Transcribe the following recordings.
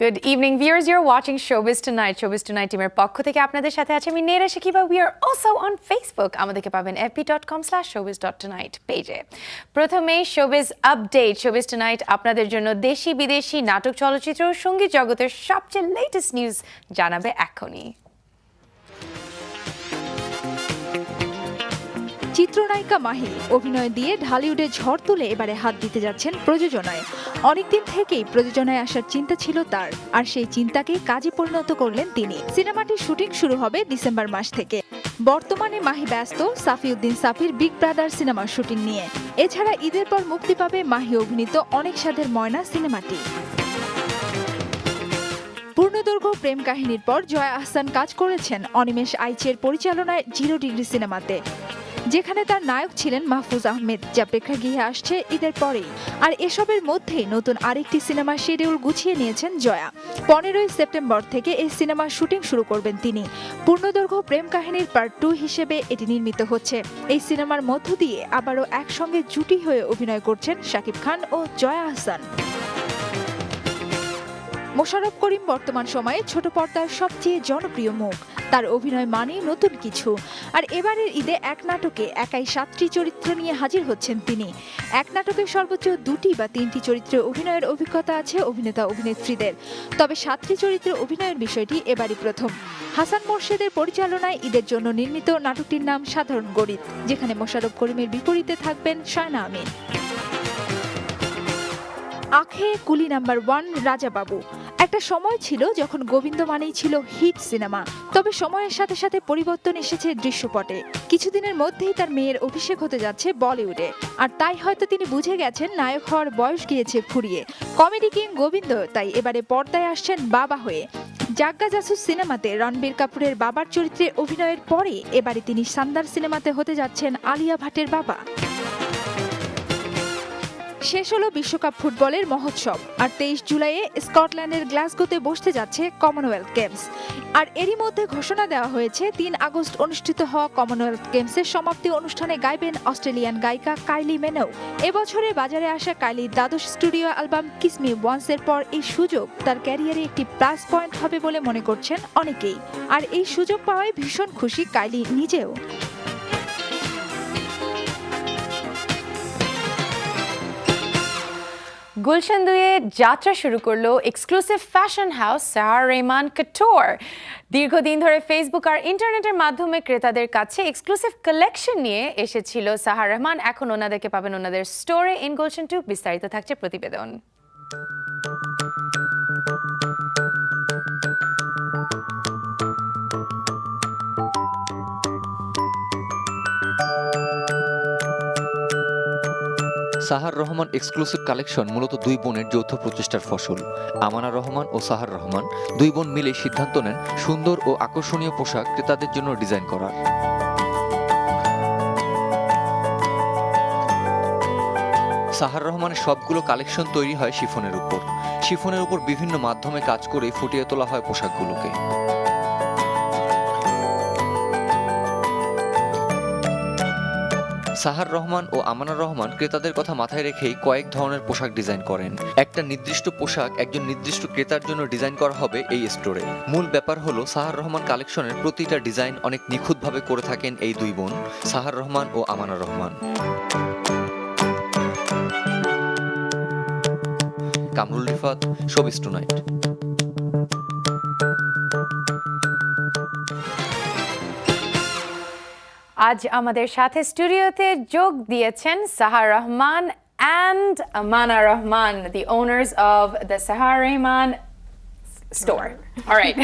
Good evening, viewers. You're watching Showbiz Tonight. Showbiz Tonight টিমের পক্ষ থেকে আপনাদের সাথে আছে আমি নেরা শাকিবা। We are also on Facebook. আমাদেরকে পাবেন fb.com/showbiz.tonight পেজে। প্রথমেই Showbiz Update. Showbiz Tonight আপনাদের জন্য দেশি বিদেশি নাটক, চলচ্চিত্র ও সঙ্গীত জগতের সবচেয়ে লেটেস্ট নিউজ জানাবে এখনই। চিত্রনায়িকা মাহি অভিনয় দিয়ে ঢালিউডে ঝড় তুলে এবারে হাত দিতে যাচ্ছেন প্রযোজনায়। অনেকদিন থেকেই প্রযোজনায় আসার চিন্তা ছিল তার, আর সেই চিন্তাকে কাজে পরিণত করলেন তিনি। সিনেমাটির শুটিং শুরু হবে ডিসেম্বর মাস থেকে। বর্তমানে মাহি ব্যস্ত সাফিউদ্দিন সাফির বিগ ব্রাদার সিনেমার শুটিং নিয়ে। এছাড়া ঈদের পর মুক্তি পাবে মাহি অভিনীত অনেক স্বাদের ময়না সিনেমাটি। পূর্ণদৈর্ঘ্য প্রেম কাহিনীর পর জয়া আহসান কাজ করেছেন অনিমেষ আইচের পরিচালনায় 0 ডিগ্রি সিনেমাতে, যেখানে তার নায়ক ছিলেন মাহফুজ আহমেদ, যা প্রেক্ষাগৃহে আসছে ঈদের পরেই। আর এসবের মধ্যেই নতুন আরেকটি সিনেমার শিডিউল গুছিয়ে নিয়েছেন জয়া। 15ই সেপ্টেম্বর থেকে এই সিনেমার শুটিং শুরু করবেন তিনি। পূর্ণদৈর্ঘ্য প্রেম কাহিনীর পার্ট 2 হিসেবে এটি নির্মিত হচ্ছে। এই সিনেমার মধ্য দিয়ে আবারও একসঙ্গে জুটি হয়ে অভিনয় করছেন শাকিব খান ও জয়া আহসান। মোশাররফ করিম বর্তমান সময়ে ছোট পর্দার সবচেয়ে জনপ্রিয় মুখ। তার অভিনয় মানেই নতুন কিছু। আর এবারের ঈদে এক নাটকে একাই 7টি চরিত্র নিয়ে হাজির হচ্ছেন তিনি। এক নাটকে সর্বোচ্চ 2টি বা 3টি চরিত্রে অভিনয়ের অভিজ্ঞতা আছে অভিনেতা অভিনেত্রীদের। তবে 7টি চরিত্রে অভিনয়ের বিষয়টি এবারই প্রথম। হাসান মোরশেদের পরিচালনায় ঈদের জন্য নির্মিত নাটকটির নাম সাধারণ গরিব, যেখানে মোশাররফ করিমের বিপরীতে থাকবেন শায়না আমিন। আঁখে কুলি নাম্বার 1 রাজা বাবু। একটা সময় ছিল যখন গোবিন্দ মানেই ছিল হিট সিনেমা। তবে সময়ের সাথে সাথে পরিবর্তন এসেছে দৃশ্যপটে। কিছুদিনের মধ্যেই তার মেয়ের অভিষেক হতে যাচ্ছে বলিউডে। আর তাই হয়তো তিনি বুঝে গেছেন নায়ক হওয়ার বয়স গিয়েছে ফুরিয়ে। কমেডি কিং গোবিন্দ তাই এবারে পর্দায় আসছেন বাবা হয়ে। জাগ্গা জাসুস সিনেমাতে রণবীর কাপুরের বাবার চরিত্রে অভিনয়ের পরে এবারে তিনি সান্দার সিনেমাতে হতে যাচ্ছেন আলিয়া ভাটের বাবা। শেষ হলো বিশ্বকাপ ফুটবলের মহোৎসব। আর 23 জুলাইয়ে স্কটল্যান্ডের গ্লাসগোতে বসতে যাচ্ছে কমনওয়েলথ গেমস। আর এরই মধ্যে ঘোষণা দেওয়া হয়েছে 3 আগস্ট অনুষ্ঠিত হওয়া কমনওয়েলথ গেমসের সমাপ্তি অনুষ্ঠানে গাইবেন অস্ট্রেলিয়ান গায়িকা কাইলি মেনোগ। এবছরে বাজারে আসা কাইলির দ্বাদশ স্টুডিও অ্যালবাম কিস মি ওয়ান্সের পর এই সুযোগ তার ক্যারিয়ারে একটি প্লাস পয়েন্ট হবে বলে মনে করছেন অনেকেই। আর এই সুযোগ পাওয়ায় ভীষণ খুশি কাইলি নিজেও। গুলশান 2-এ যাত্রা শুরু করলো এক্সক্লুসিভ ফ্যাশন হাউস সাহার রেহমান কাটোর। দীর্ঘদিন ধরে ফেসবুক আর ইন্টারনেটের মাধ্যমে ক্রেতাদের কাছে এক্সক্লুসিভ কালেকশন নিয়ে এসেছিল সাহার রহমান। এখন ওনাদেরকে পাবেন ওনাদের স্টোরে ইন গুলশান 2। বিস্তারিত থাকছে প্রতিবেদন। সাহার রহমান এক্সক্লুসিভ কালেকশন মূলত 2 বোনের যৌথ প্রচেষ্টার ফসল। আমানা রহমান ও সাহার রহমান 2 বোন মিলে সিদ্ধান্ত নেন সুন্দর ও আকর্ষণীয় পোশাক ক্রেতাদের জন্য ডিজাইন করার। সাহার রহমানের সবগুলো কালেকশন তৈরি হয় শিফনের উপর। শিফনের উপর বিভিন্ন মাধ্যমে কাজ করে ফুটিয়ে তোলা হয় পোশাকগুলোকে। সাহার রহমান ও আমানা রহমান ক্রেতাদের কথা মাথায় রেখেই কয়েক ধরনের পোশাক ডিজাইন করেন। একটা নির্দিষ্ট পোশাক একজন নির্দিষ্ট ক্রেতার জন্য ডিজাইন করা হবে এই স্টোরে। মূল ব্যাপার হলো সাহার রহমান কালেকশনের প্রতিটা ডিজাইন অনেক নিখুঁতভাবে করে থাকেন এই 2 বোন, সাহার রহমান ও আমানা রহমান। Kamrul Rifat, showbiz tonight. আজ আমাদের সাথে স্টুডিওতে যোগ দিয়েছেন Sahar Rahman and Amana Rahman, the owners of the Sahar Rehman store. All right.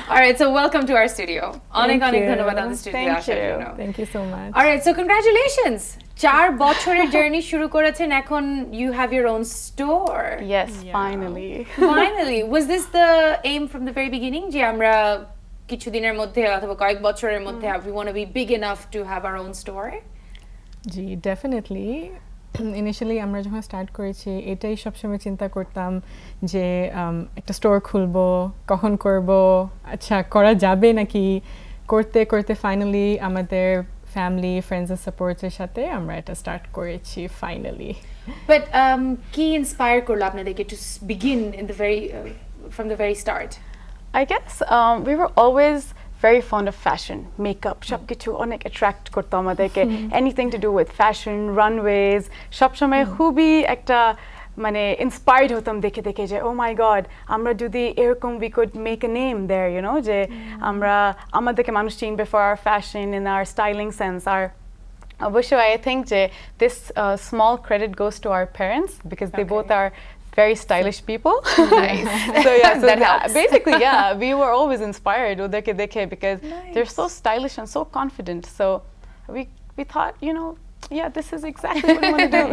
All right, so welcome to our studio. Onek dhanyabad আমাদের স্টুডিও আসার জন্য। Thank you so much. All right, so congratulations. 4 বছরের জার্নি শুরু করেছেন, এখন you have your own store. Yes, finally. Finally. Was this the aim from the very beginning? যে আমরা কিছুদিনের মধ্যে অথবা কয়েক বছরের মধ্যে we want to be big enough to have our own store? G, definitely. Initially আমরা যখন স্টার্ট করেছি এটাই সবসময় চিন্তা করতাম যে একটা স্টোর খুলবো, কখন করব, আচ্ছা করা যাবে নাকি। করতে করতে ফাইনালি আমাদের ফ্যামিলি, ফ্রেন্ডস এর সাপোর্টের সাথে আমরা এটা স্টার্ট করেছি ফাইনালি। But কি ইন্সপায়ার করলো আপনাদেরকে to begin in the very from the very start? I guess we were always very fond of fashion, makeup, সবকিছু অনেক attract করতো আমাদেরকে, anything to do with fashion, runways, সবসময় খুবই একটা মানে inspired হতাম দেখে দেখে যে oh my god আমরা যদি এরকম we could make a name there, you know, যে আমরা আমাদেরকে মানুষ চিনবে for our fashion and our styling sense, our অবশ্যই I think যে this small credit goes to our parents because they both are very stylish people. Nice. So yeah, so That helps. basically, yeah, we were always inspired ওদেরকে দেখে because they're so stylish and so confident. So we thought, you know, yeah, this is exactly what we want to do.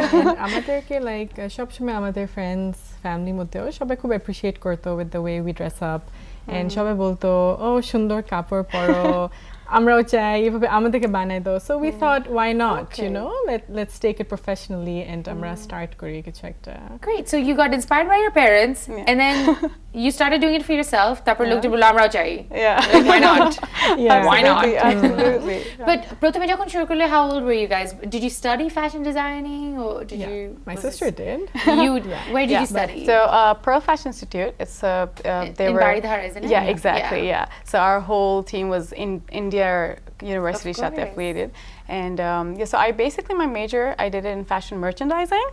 আমাদেরকে like সবসময় আমাদের friends ফ্যামিলির মধ্যেও সবাই খুব appreciate করতো with the way we dress up and সবাই বলতো ও সুন্দর কাপড় পরো আমরাও চাই এভাবে আমাদেরকে বানাই দাও so we thought why not you know let's take it professionally and আমরা স্টার্ট করি কিছু একটা Great. So you got inspired by your parents, and then you started doing it for yourself. তারপর লোকজন বলল আমরাও চাই। Yeah. Like, why not? Yeah. Why not? Absolutely. But প্রথমে যখন শুরু করলে, how old were you guys? Did you study fashion designing, or did Yeah, you? my was sister did. You where did you study? So Pearl Fashion Institute. It's they in were Baridhara, isn't it? Yeah, exactly. Yeah. So our whole team was in India University, Of সাথে course. affiliated, and yeah. So I basically my major I did it in fashion merchandising,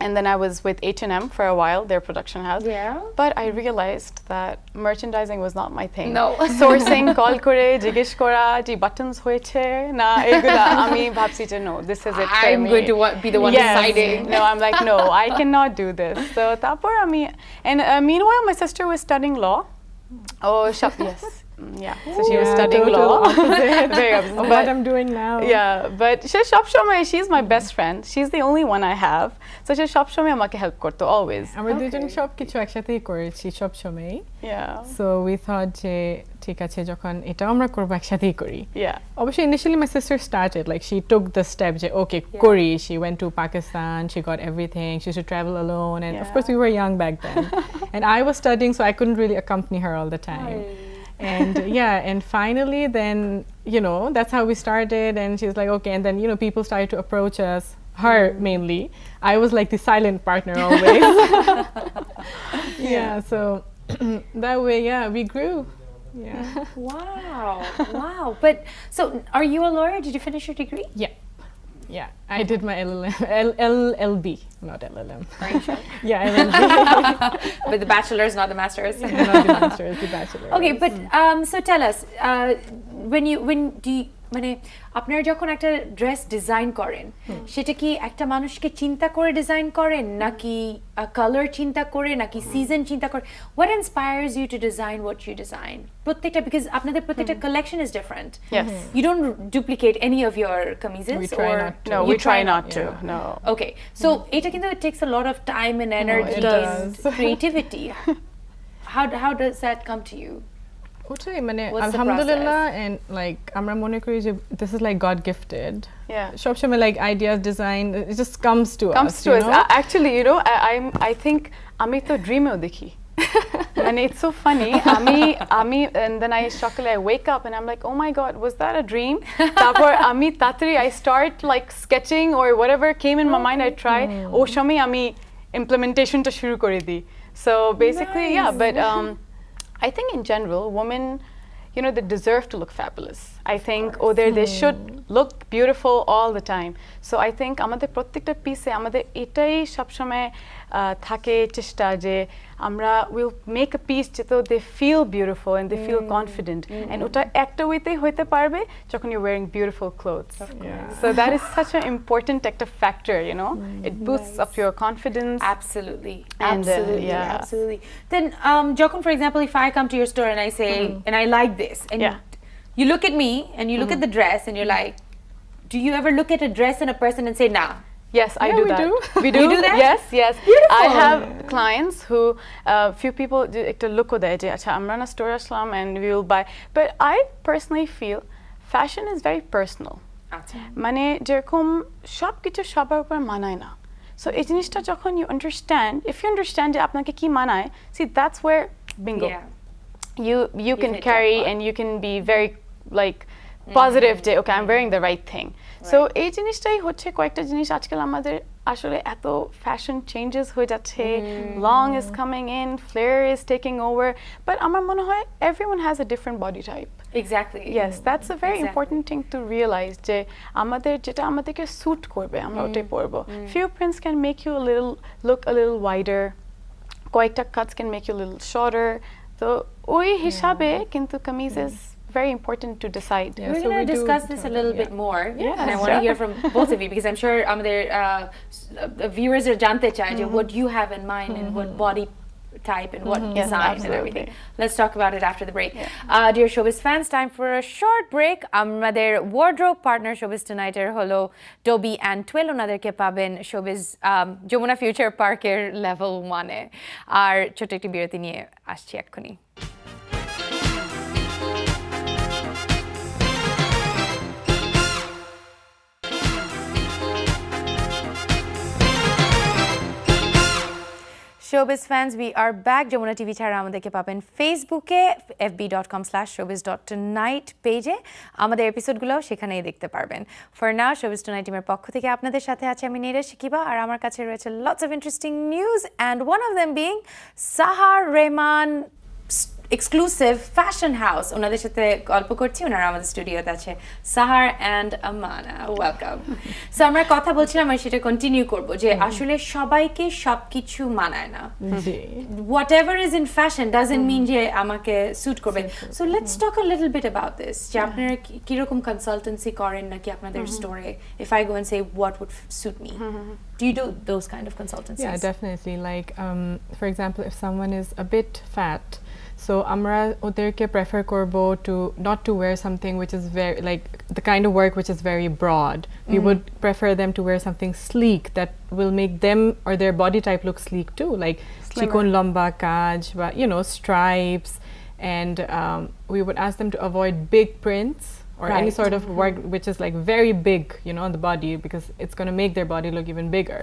and then I was with H&M for a while, their production house. Yeah. But I realized that merchandising was not my thing. No. Sourcing, call করে জিজ্ঞেস করা যে buttons হয়েছে না এগুলা আমি ভাবছি যে no, this is it for I'm me. going to be the one Yes. deciding. No, I'm like, no, I cannot do this. So তারপর আমি, and meanwhile my sister was studying law. Oh, yes. Yeah. So she was Yeah, studying total law. opposite Very opposite. of But what I'm doing now. yeah, but she's my best friend. She's the only one I have. So she সবসময় আমাকে help করতো always. আমরা দুজন সব কিছু একসাথেই করেছি সব সময় Yeah. সো উই থট যে ঠিক আছে যখন এটাও আমরা করবো একসাথেই করি Yeah. Obviously, initially my sister started, like she took the step, okay, Kori, she went to Pakistan, she got everything, she used to travel alone, and of course we were young back then. And I was studying, so I couldn't really accompany her all the time. And yeah, and finally then, you know, that's how we started, and she's like, okay, and then, you know, people started to approach us, her mainly. I was like the silent partner always. Yeah, so that way, yeah, we grew. Yeah. Wow. Wow. But so are you a lawyer? Did you finish your degree? Yeah. Yeah, I did my LLB, not LLM. Are you sure? Yeah, LLB, But the bachelor's, not the master's. not the master's, the bachelor. Okay, but so tell us, when do you, মানে আপনারা যখন একটা dress design করেন সেটা কি একটা মানুষকে চিন্তা করে ডিজাইন করেন নাকি কালার চিন্তা করে নাকি সিজন চিন্তা করে what inspires you to design what you design প্রত্যেকটা because আপনাদের প্রত্যেকটা collection is different Yes. you don't duplicate any of your kameezes We try or not to. No, you we try not to. yeah. No. okay so এটা কিন্তু it takes a lot of time and energy it and does. creativity how does that come to you ওটাই মানে What's the আলহামদুলিল্লাহ and like আমরা মনে করি যে this is like God gifted. Yeah. সবসময় like ideas, design, it just comes to Comes us, to you us. know? Actually, you know, I think আমি তো ড্রিমেও দেখি and it's so funny আমি and then I সকালে I wake up and I'm like oh my god was that a dream তারপর আমি তাড়াতাড়ি I start like sketching or whatever came in my mind I try ওই সময় আমি implementationটা শুরু করে দিই so basically yeah but I think in general women you know they deserve to look fabulous I think they should look beautiful all the time so I think আমাদের প্রত্যেকটা পিসে আমাদের এটাই সবসময় থাকে চেষ্টা যে আমরা will make a piece যেটা they feel beautiful and they feel confident and ওটা একটা ওয়েতেই হইতে পারবে যখন you're wearing beautiful clothes so that is such an important একটা factor you know it boosts up your confidence Absolutely. And, Absolutely. yeah. Absolutely. Then, Jokun, for example, if I come to your store and I say, and I like this, and Yeah. you look at me and you look at the dress and you're like, do you ever look at a dress and a person and say, nah? Yes, I Yeah, do we that. do. We do. You do that? Yes, yes. Beautiful. I have clients who, few people একটা look দেয় যে আচ্ছা আমরা না store Aslam and we will buy. But I personally feel fashion is very personal. মানে যেরকম সব কিছু সবার উপর মানায় না so এই জিনিসটা যখন you understand if you understand যে আপনাকে কি মানায় see that's where bingo Yeah. you can hit carry jackpot. and you can be very like positive যে okay I am wearing the right thing so এই জিনিসটাই হচ্ছে কয়েকটা জিনিস আজকাল আমাদের আসলে এত ফ্যাশন চেঞ্জেস হয়ে যাচ্ছে long is coming in flare is taking over but আমার মনে হয় everyone has a different body type exactly Yes, that's a very important thing to realize যে আমাদের যেটা আমাদেরকে suit করবে আমরা ওটাই পরবো few prints can make you a little look a little wider কয়েকটা cuts can make you a little shorter তো ওই হিসাবে কিন্তু kameez is very important to decide Yeah, We're so going we to discuss do this a talk, little yeah. bit more. Yeah, And I want to sure. hear from both of you because I'm sure আমাদের viewers are জানতে চায় যে what you have in mind and what body type and what Yes, design and absolutely. everything. Let's talk about it after the break. Dear Showbiz fans, time for a short break. আমাদের wardrobe partner Showbiz Tonight এর হলো Toby and Twill. ওনাদেরকে পাবেন Showbiz Jamuna future পার্কের level 1-এ। আর ছোট একটি বিরতি নিয়ে আসছি এক্ষুনি। Showbiz fans, we are back. Jamuna TV ছাড়া আমাদেরকে পাবেন ফেসবুকে fb.com/showbiz.tonight পেজে আমাদের এপিসোডগুলো সেখানেই দেখতে পারবেন। ফর নাও Showbiz Tonight টিমের পক্ষ থেকে আপনাদের সাথে আছে আমি নীরা শিকিবা আর আমার কাছে রয়েছে lots of interesting news and one of them being সাহার রেহমান এক্সক্লুসিভ ফ্যাশন হাউস ওনাদের সাথে গল্প করছি ওনারা আমাদের স্টুডিওতে আছে সাহার অ্যান্ড আমানা ওয়েলকাম সো আমরা কথা বলছিলাম আর সেটা কন্টিনিউ করব যে আসলে সবাইকে সবকিছু মানায় না জি whatever is in fashion doesn't mean যে আমাকে স্যুট করবে so let's talk a little bit about this যে আপনারা কি রকম কনসালটেন্সি করেন নাকি আপনাদের স্টোরে if I go and say what would suit me do you do those kind of consultancies Yeah, definitely. Like, for example, if someone is a bit fat, so আমরা ওদেরকে prefer করবো to not to wear something which is very like the kind of work which is very broad. We would prefer them to wear something sleek that will make them or their body type look sleek too, like chikon lomba kaj, but you know stripes, and we would ask them to avoid big prints. Or any Right. sort of work which is like very big, you know, on the body because it's going to make their body look even bigger.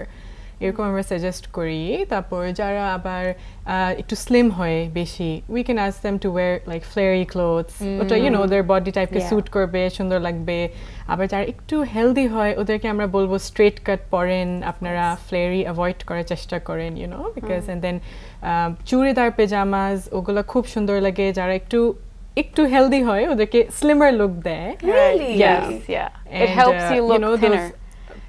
এরকম আমরা suggest করি তারপর যারা আবার একটু slim হয় বেশি we can ask them to wear like flary clothes ওটা you know their body type K Yeah. suit করবে সুন্দর লাগবে আবার যারা একটু হেলদি হয় ওদেরকে আমরা বলবো স্ট্রেট কাট পরেন আপনারা ফ্লেয়ারি অ্যাভয়েড করার চেষ্টা করেন you know because and then churidar পেজামাস ওগুলো খুব সুন্দর লাগে যারা একটু হেলদি হয় ওদেরকে স্লিমার লুক দেয় Really? yes yeah it And, helps you look know, thinner those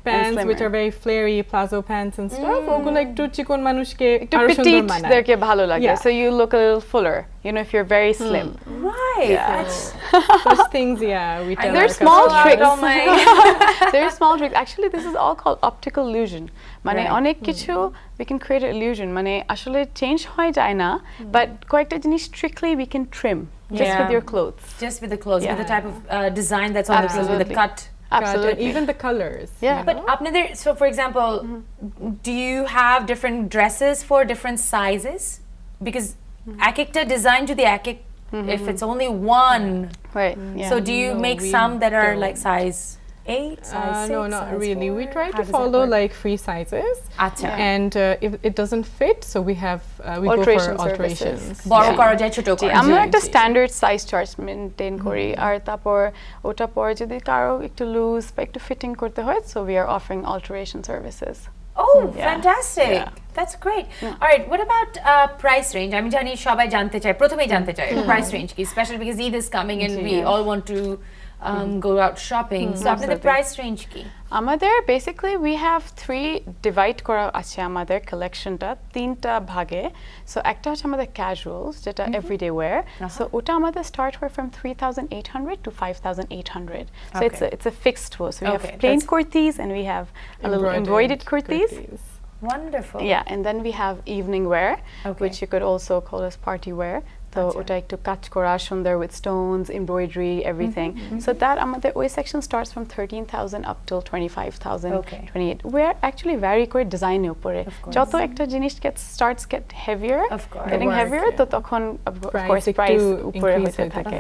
pants which are very flary plazo pants and stuff ওগুলো একটু চিকন মানুষকে একটু আরো সুন্দর petite মানায় দেরকে ভালো লাগে Yeah. so you look a little fuller you know if you're very slim right Yeah. that's those things yeah we tell There's our small customers. tricks. Oh my There's small tricks. Actually, this is all called optical illusion. মানে Right. অনেক কিছু we can create an illusion. মানে আসলে change হয় যায় না, but কয়েকটা জিনিস strictly we can trim just with Yeah. your clothes. just with the clothes with the Yeah. type of design that's on the clothes with the Absolutely. cut Cut and Absolutely. even the colors Yeah. you But know? আপনাদের so for example do you have different dresses for different sizes because এক একটা design যদি এক এক if it's only one Right. Yeah. so do you No, make we some that are like don't. size 8 size 6 no not size really 4? we try How to does that follow work? like free sizes আচ্ছা and if it doesn't fit so we have we Alteration go for services. alterations বড় Yeah. করা যায় ছোট জি, করা আমরা যায় একটা জি। Standard size chart maintain করি আর তারপর ওটা পরে যদি কারো একটু লুজ বা একটু ফিটিং করতে হয় so we are offering alteration services Oh, Yeah. fantastic. Yeah. That's great. All right, what about price range? আমি জানি সবাই জানতে চায় প্রথমেই জানতে চায় price range কি especially because Eid is coming and we all want to go out shopping. So আপনাদের Absolutely. price range কি? আমাদের বেসিক্যালি উই হ্যাভ 3 ডিভাইড করা আছে আমাদের কালেকশনটা তিনটা ভাগে সো একটা হচ্ছে আমাদের ক্যাজুয়ালস যেটা এভরিডে ওয়্যার সো ওটা আমাদের স্টার্ট হয় from 3800 to 5800 so it's a fixed one so we have Okay, plain that's- kurtis and we have a little embroidered kurtis. Wonderful. Yeah, and then we have evening wear, Okay. which you could also call as party wear. So ওটা একটু কাজ করা সুন্দর with stones, embroidery, everything. So that আমাদের ওই section starts from 13,000 up till 25,000, Okay. 28. We're actually vary করে design এর উপরে। Of course. যত একটা জিনিস starts get heavier, Of course. getting Work, heavier, yeah. তো তখন of course price উপরে হতে থাকে।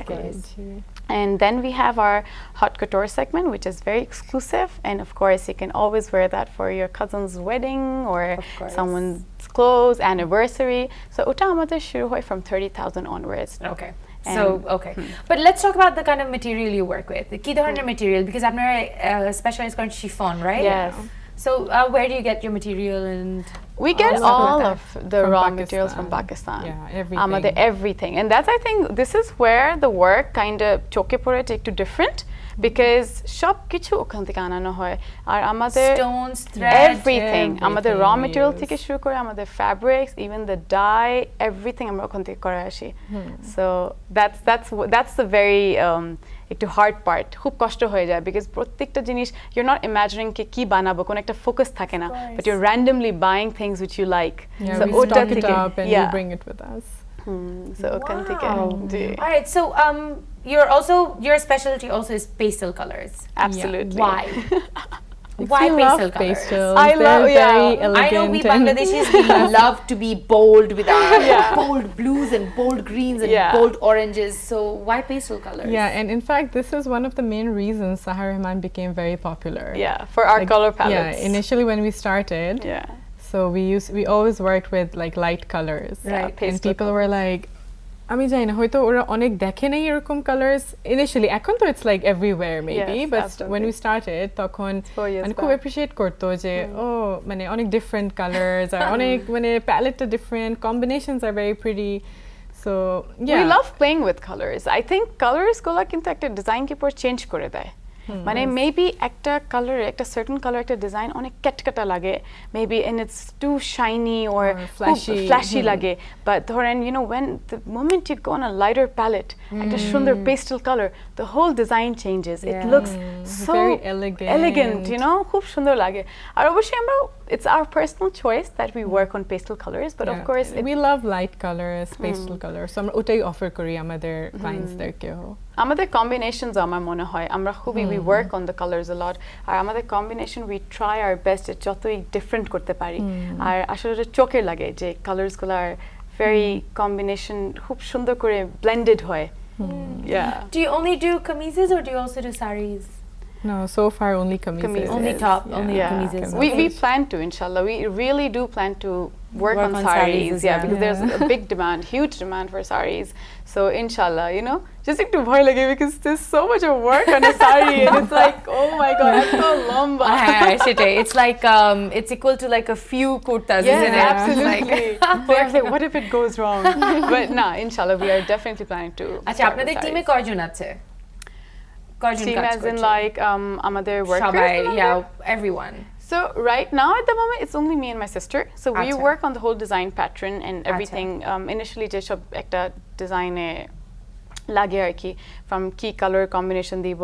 And then we have our haute couture segment, which is very exclusive. And of course, you can always wear that for your cousin's wedding or Of course. someone's clothes, anniversary. So ওটা আমাদের শুরু হয় from 30,000 onwards. Okay. So okay, but let's talk about the kind of material you work with. কি ধরনের material? Because আপনারা specialize করেন chiffon, right? Yes. So where do you get your material and We get All of all that. of the From raw Pakistan. materials from Pakistan. Yeah, everything. Everything. And that's, I think, this is where the work kind of choke pore take to different, because সব কিছু ওখান থেকে আনানো হয় আর আমাদের stones, thread? everything আমাদের raw we material use. থেকে শুরু করে আমাদের fabrics, even the dye, everything আমরা ওখান থেকে করে আসি. So that's the very একটু হার্ড পার্ট, খুব কষ্ট হয়ে যায় বিকজ প্রত্যেকটা জিনিস ইউর নট ইমাজিনিং কি বানাবো, কোনো একটা ফোকাস থাকে না, but your randomly buying things which you like. Yeah, we stock it up and we bring it with us. So ওখান থেকে জি All right, so your specialty also is pastel colors. absolutely. Why? Why We pastel love colors? pastels. I They're love- yeah. very I elegant. know we and- Bangladeshis we love to be bold with our bold blues and bold greens and Yeah. bold oranges. So why pastel colors? Yeah, and in fact, this is one of the main reasons Sahar Rahman became very popular. Yeah, for our color palettes. Yeah, initially when we started, Yeah. so we always worked with like light colors. Right. And pastel people were like, আমি জানি না হয়তো ওরা অনেক দেখে নাই এরকম colours initially, এখন তো it's like everywhere maybe, Yes, but absolutely. when we started তখন 4 years মানে খুব back. অ্যাপ্রিশিয়েট করতো যে ও মানে অনেক ডিফারেন্ট কালার্স আর অনেক মানে প্যালেটটা ডিফারেন্ট, কম্বিনেশনস আর very pretty, so We love playing with colors. I think colors গুলো কিন্তু একটা ডিজাইন কে পুরো চেঞ্জ করে দেয়। মানে মেবি একটা কালার, একটা সার্টেন কালার, একটা ডিজাইন অনেক ক্যাটকাটা লাগে maybe, and it's too shiny or flashy লাগে, বাট ধরেন you know when the moment you go on a lighter palette, একটা সুন্দর pastel color, the whole design changes. It Yeah. looks so very elegant, you know, খুব সুন্দর লাগে। আর অবশ্যই আমরা, it's our personal choice that we work on pastel colors, but of course we love light colors, pastel colors, so আমরা ওটাই offer করি আমাদের ক্লায়েন্টসদেরকেও। আমাদের কম্বিনেশনস আমার মনে হয় আমরা খুবই we work on the colors a lot, আর আমাদের combination we try our best যতই ডিফারেন্ট করতে পারি, আর আসলে ওটা চোখে লাগে যে কালার্স গুলো আর ভেরি কম্বিনেশন খুব সুন্দর করে ব্লেন্ডেড হয়। Yeah. Do you only do kameezes or do you also do saris? No, so far only kameezes. Kameezes. Only top, only Yeah. kameezes. We plan to, inshallah. We really do plan to work on on saris saris. as Yeah, well. because there's a big demand, huge demand for saris. So inshallah, you know, just একটু ভয় লাগে because there's so much of work on a sari, and it's like, oh my god, I'm so lamba. Setai. It's like it's equal to like a few kurtas, Yes, isn't it? absolutely. They're like, what if it goes wrong? But nah, inshallah, we are definitely planning to. আচ্ছা, start আপনাদের with টিমে saris. কয়জন আছে? কয়জন Team কাজ as in করছে? like আমাদের workers. সবাই, আমাদের? yeah, everyone. So right now at the moment it's only me and my sister. So we Acha. work on the whole design pattern and everything. Initially যে সব একটা ডিজাইনে লাগে আর কি, from কি color combination দিব,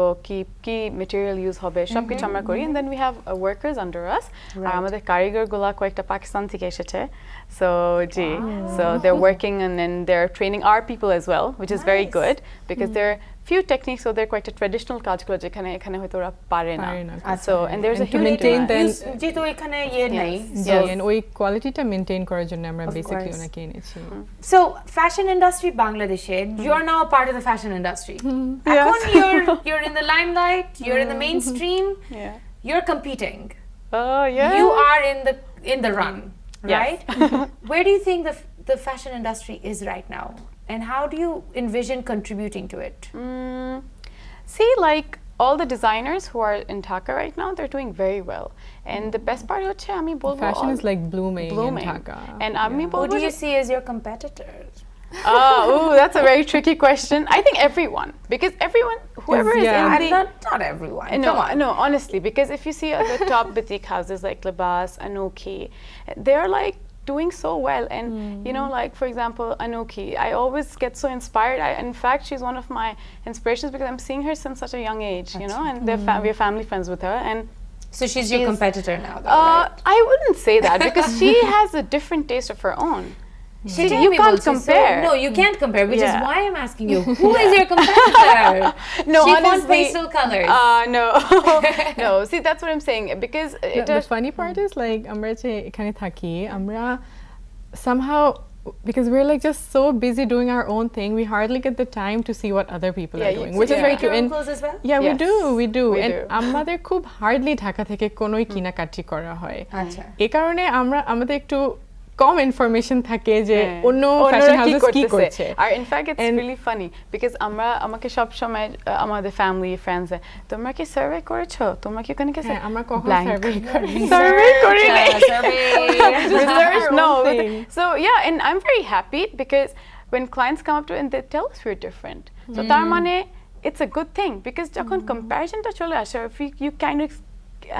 কি material use হবে, সব কিছু আমরা করি, and then we have workers under us. আর আমাদের কারিগর গুলা কয়েকটা পাকিস্তান থেকে এসেছে, so G, so they're working and then they're training our people as well, which is very Nice. good because they're few techniques, so they're quite a traditional কাজগুলো যেখানে এখানে হয়তো ওরা পারে না। পারে না। So and there's a And to huge maintain demand. then যেহেতু এখানে ইয়ে নেই, Yes. জি, and ওই কোয়ালিটিটা মেইনটেইন করার জন্য আমরা Of বেসিক্যালি course. ওনাকে এনেছি। So fashion industry Bangladeshe, you're now a part of the fashion industry. Yes. এখন you're in the limelight, you're in the mainstream, Yeah. you're competing. Oh yeah. You are in the run, Yes. right? Where do you think the fashion industry is right now, and how do you envision contributing to it? See, like all the designers who are in Dhaka right now, they're doing very well. And the best part হচ্ছে আমি বলবো Fashion all- is like blooming in Dhaka. And আমি Who বলবো do you যে- see as your competitors? That's a very tricky question. I think everyone, because everyone, whoever is yeah. in And the not everyone. No, Come on. no, honestly, because if you see the top boutique houses like Libas, Anoki, they're like doing so well. And you know, like for example, Anoki, I always get so inspired. In fact, she's one of my inspirations because I'm seeing her since such a young age, you know, and we're family friends with her. And So she's your She's- competitor now, though, right? I wouldn't say that because she has a different taste of her own. She you can't compare. No, you can't compare, which is Yeah. why I'm asking you. Who is your competitor? No, Chiffon honestly, pastel colors. No, no. See, that's what I'm saying because it The does. funny part is like আমরা যে এখানে থাকি আমরা somehow, because we're like just so busy doing our own thing, we hardly get the time to see what other people Yeah, are you- doing, so which is you very make true. your own And clothes as well? yeah, Yes, we do. we And do. আমাদের খুব hardly Dhaka থেকে কোনোই কিনাকাটি করা হয়। আচ্ছা। এই কারণে আমরা আমাদের একটু কম ইনফরমেশন থাকে যে অন্য অন্যরা ফ্যাশন হাউসেস কি করছে আর in fact it's really funny because আমাকে সব সময় আমাদের ফ্যামিলি ফ্রেন্ডস তোমরা কি সার্ভে করেছো তোমরা কি ওখানে গেছে হ্যাঁ, আমরা কখনো Blank. সার্ভে করি সার্ভে করি নাই Research no one but- thing. so yeah and I'm very happy because when clients come up to and they tell us we're different so তার মানে it's a good thing because যখন comparisonটা চলে আসে if you kind of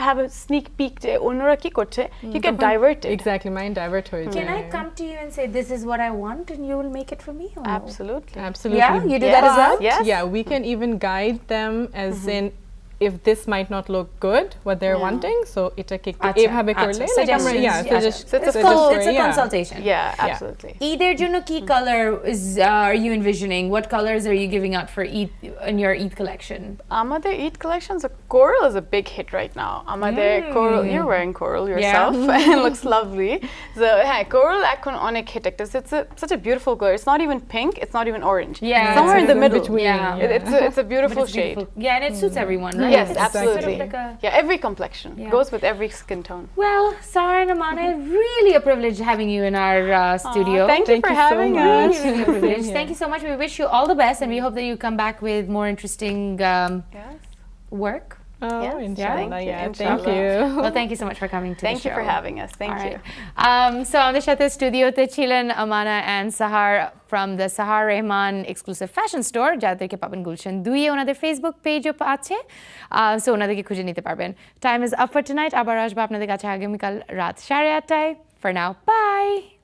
have a sneak peek যে অন্যরা কি করছে you get diverted exactly mind divert হয়ে যায় Can I come to you and say this is what I want and you will make it for me? Or no? absolutely Absolutely. Yeah, you do that as well? Yes. Yeah, we can even guide them as in if this might not look good what they're wanting so এটাকে একটু আচ্ছা, এভাবে করলে আচ্ছা, like আমরা suggestions, yeah আচ্ছা। suggest So it's a It's called, full- it's a yeah. consultation. yeah absolutely Either জন্য কি color is are you envisioning? What colors are you giving out for Eid in your Eid collection? আমাদের Eid collections coral is a big hit right now আমাদের coral you're wearing coral yourself and it looks lovely so hey coral এখন অনেক hit একটা such a beautiful color it's not even pink it's not even orange Yeah, somewhere in it's the in middle between, yeah. it's a beautiful But it's shade beautiful. Yeah, and it suits everyone, right? yes It's absolutely sort of like a- yeah every complexion Yeah. goes with every skin tone Well, Sarah and Amana, really a privilege having you in our studio. thank you Thank for you so having much. us Really a privilege. Same Thank you so much. We wish you all the best, and we hope that you come back with more interesting yes work. oh Yes, inshallah thank you, yeah thank inshallah. you Well, thank you so much for coming to thank the you show. for having us thank All you right. So আমাদের সাথে স্টুডিওতে ছিলেন আমানা and Sahar from the Sahar Rehman exclusive fashion store যাদেরকে পাবেন গুলশান 2 ওনাদের Facebook পেজও আছে so ওনাদেরকে খুঁজে নিতে পারবেন time is up for tonight আবার আসবো আপনাদের কাছে আগামীকাল রাত 8:30 for now bye